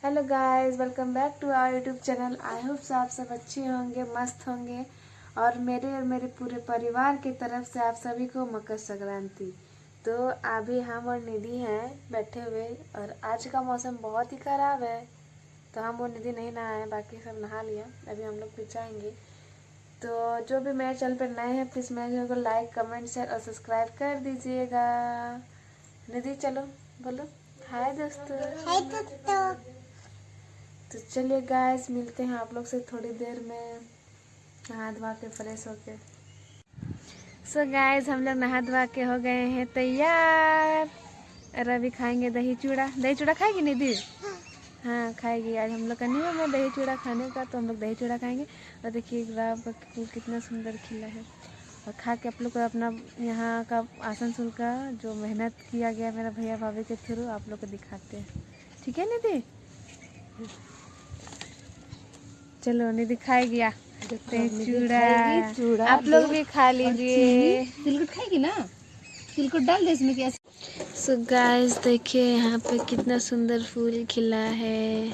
Hello guys, welcome back to our YouTube channel. I hope आप सब अच्छे होंगे, मस्त होंगे। और मेरे पूरे परिवार की तरफ से आप सभी को मकर संक्रांति। तो अभी हम और निधि हैं बैठे हुए, और आज का मौसम बहुत ही ख़राब है, तो हम और निधि नहीं नहाए, बाकी सब नहा लिया। अभी हम लोग भी जाएंगे। तो जो भी मेरे चैनल पर नए हैं, प्लीज़ मेरे चैनल को लाइक, कमेंट, शेयर और सब्सक्राइब कर दीजिएगा। निधि चलो बोलो हाय दोस्तों। हाय दोस्तों। तो चलिए गाइस, मिलते हैं आप लोग से थोड़ी देर में नहा धोवा के फ्रेश होके। सो गाइस, हम लोग नहा धोवा के हो गए हैं तैयार, और अभी खाएंगे दही चूड़ा। दही चूड़ा खाएगी निधि? हाँ खाएगी। आज हम लोग का नियम है दही चूड़ा खाने का, तो हम लोग दही चूड़ा खाएंगे। और देखिए गुलाब का फूल कितना सुंदर खिला है। और खा के आप लोग को अपना यहाँ का आसनसोल का जो मेहनत किया गया मेरा भैया भाभी के थ्रू आप लोग को दिखाते हैं। ठीक है निधि? चलो निधि खाएगी चूड़ा। आप लोग भी खा लीजिए। तिलकुट खाएगी ना? तिलकुट डाल दे इसमें। क्या सो गाइस देखिए यहाँ पे कितना सुंदर फूल खिला है।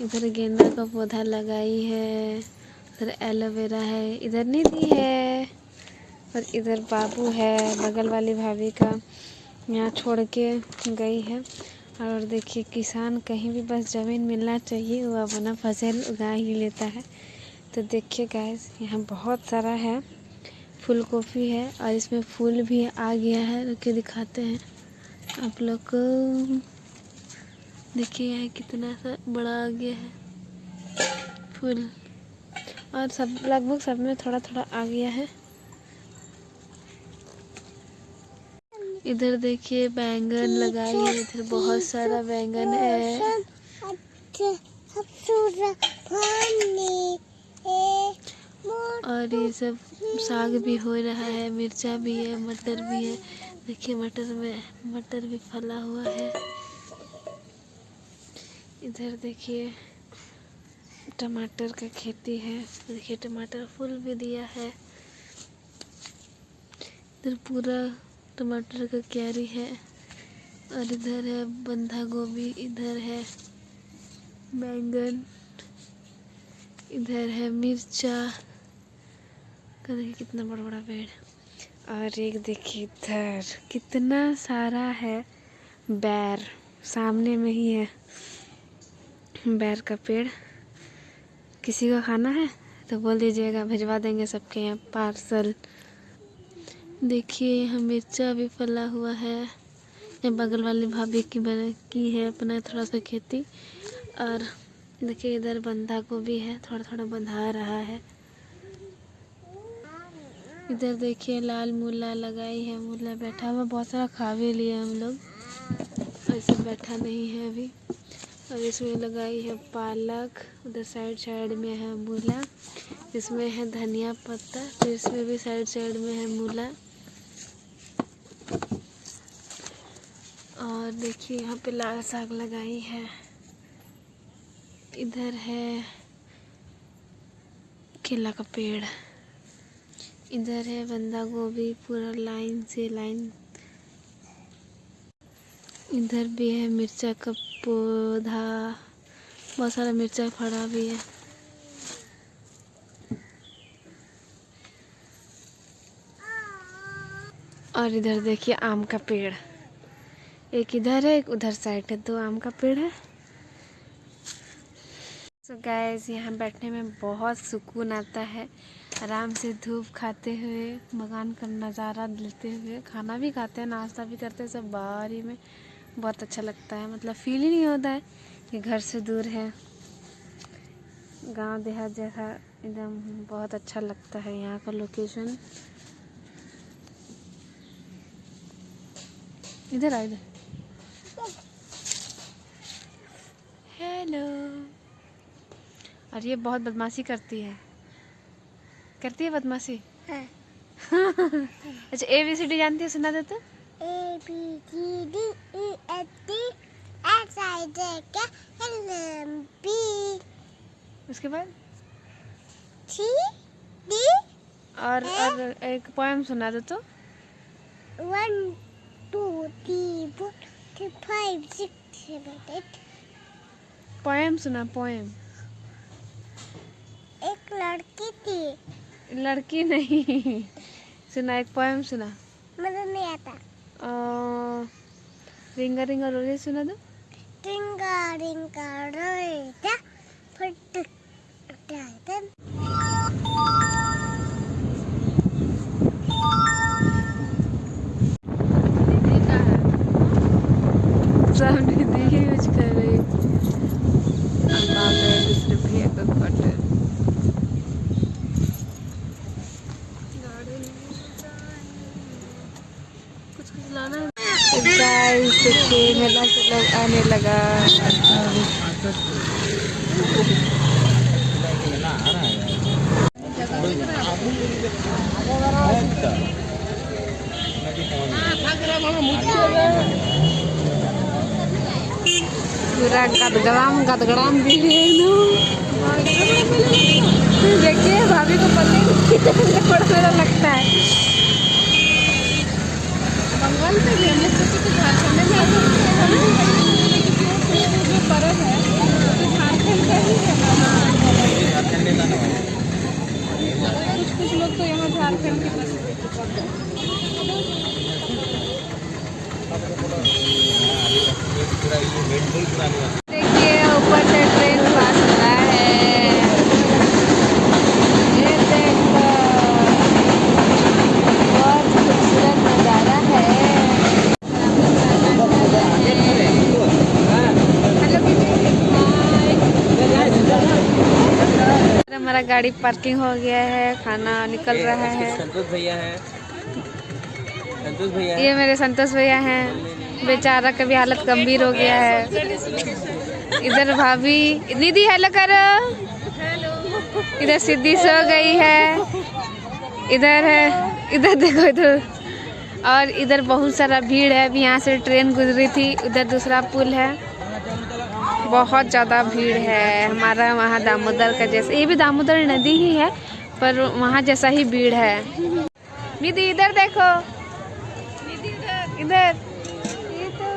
इधर गेंदा का पौधा लगाई है, इधर एलोवेरा है, इधर निधि है, और इधर बाबू है बगल वाली भाभी का, यहाँ छोड़ के गई है। और देखिए किसान कहीं भी बस ज़मीन मिलना चाहिए, वो अपना फसल उगा ही लेता है। तो देखिए गाइस यहाँ बहुत सारा है, फूल गोभी है, और इसमें फूल भी आ गया है। रुक के दिखाते हैं आप लोग को। देखिए यहाँ कितना सा बड़ा आ गया है फूल, और सब लगभग सब में थोड़ा थोड़ा आ गया है। इधर देखिए बैंगन लगाई है, इधर बहुत सारा बैंगन है, और ये सब साग भी हो रहा है, मिर्चा भी है, मटर भी है। देखिए मटर में मटर भी फला हुआ है। इधर देखिए टमाटर का खेती है, देखिए टमाटर फूल भी दिया है। इधर पूरा टमाटर का क्यारी है, और इधर है बंधा गोभी, इधर है बैंगन, इधर है मिर्चा का। देखिए कितना बड़ा बड़ा पेड़। और एक देखिए इधर कितना सारा है बैर, सामने में ही है बैर का पेड़। किसी को खाना है तो बोल दीजिएगा, भिजवा देंगे सबके यहाँ पार्सल। देखिए यहाँ मिर्चा भी फला हुआ है, ये बगल वाली भाभी की है अपना थोड़ा सा खेती। और देखिए इधर बंधा गोभी है, थोड़ा थोड़ा बंधा रहा है। इधर देखिए लाल मूला लगाई है, मूला बैठा हुआ, बहुत सारा खा भी लिए हम लोग, ऐसे बैठा नहीं है अभी। और इसमें लगाई है पालक, उधर साइड साइड में है मूला, इसमें है धनिया पत्ता, तो इसमें भी साइड साइड में है मूला। और देखिए यहाँ पे लाल साग लगाई है, इधर है केला का पेड़, इधर है बंदा गोभी पूरा लाइन से लाइन, इधर भी है मिर्चा का पौधा, बहुत सारा मिर्चा फड़ा भी है। और इधर देखिए आम का पेड़, एक इधर है एक उधर साइड है, दो आम का पेड़ है। सो गाइस यहाँ बैठने में बहुत सुकून आता है, आराम से धूप खाते हुए, बगान का नज़ारा लेते हुए, खाना भी खाते हैं, नाश्ता भी करते हैं, सब बाहर ही में। बहुत अच्छा लगता है, मतलब फील ही नहीं होता है कि घर से दूर है। गांव देहात जैसा एकदम बहुत अच्छा लगता है यहाँ का लोकेशन। इधर आ इधर। हेलो। और ये बहुत बदमाशी करती है बदमाशी। हाँ। अच्छा ABCD जानती है, सुना दे तो। ABCDEFGHIJKLMNOP। उसके बाद CD और एक पोएम सुना दो तो। 1 2 3 4 5 6 7 8 पोएम सुना, पोएम। एक लड़की थी। लड़की नहीं, सुना, एक पोएम सुना। मुझे नहीं आता। रिंगा रिंगा रोजे सुना दो। रिंगा रिंगा रोजा फट टाइटन। सब दीदी ही यूज कर रही। दूसरे भैया का क्वार्टर। कुछ लाना है। गाइस देखिए मेला से लोग आने लगा। पूरा गदगड़ाम भी है। देखिए भाभी को पता नहीं बड़ा मेरा लगता है। बंगाल से भी हमने सोचा कि झारखंड में जो पर्व है तो झारखंड का ही है। कुछ लोग तो यहाँ झारखंड के बस। देखिए ऊपर से ट्रेन पास हो रहा है। ये देखो बहुत खूबसूरत नज़ारा है। हमारा गाड़ी पार्किंग हो गया है, खाना निकल रहा है। संतोष भैया है, संतोष भैया ये मेरे संतोष भैया हैं। बेचारा का भी हालत गंभीर हो गया है। इधर भाभी दीदी हेलो करो। इधर सिद्धि सो गई है। इधर है, इधर देखो इधर। और इधर बहुत सारा भीड़ है। अभी यहाँ से ट्रेन गुजरी थी। उधर दूसरा पुल है, बहुत ज़्यादा भीड़ है। हमारा वहाँ दामोदर का जैसे, ये भी दामोदर नदी ही है पर वहाँ जैसा ही भीड़ है। दीदी इधर देखो, इधर ये तो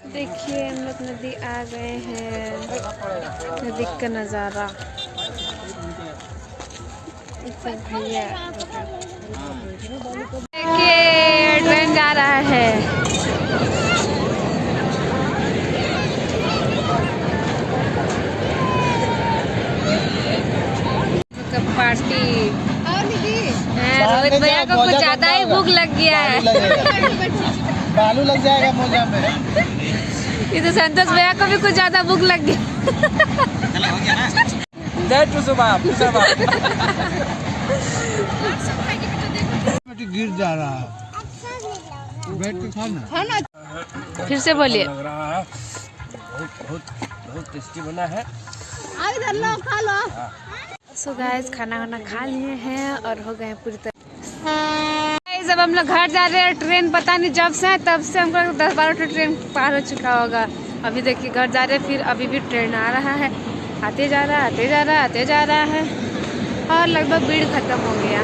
देखिए हम लोग नदी आ गए हैं। नदी का नज़ारा भैया देखिए ट्रेन जा रहा है। पार्टी और दीदी रोहित भैया को कुछ ज्यादा ही भूख लग गया है। बालू लग जाएगा मोजा में। इधर संतोष भैया को भी कुछ ज्यादा भूख लग गया। गिर जा रहा है, बैठ के खाना। फिर से बोलिए। बहुत टेस्टी बना है। इधर लो, खा लो। सो गाइस खाना वाना खा लिए हैं और हो गए पूरी तरह। जब हम लोग घर जा रहे हैं, ट्रेन पता नहीं जब से है तब से हमको 10-12 ट्रेन पार हो चुका होगा। अभी देखिए घर जा रहे हैं, फिर अभी भी ट्रेन आ रहा है। आते जा रहा है, आते जा रहा है, आते जा रहा है और लगभग भीड़ खत्म हो गया।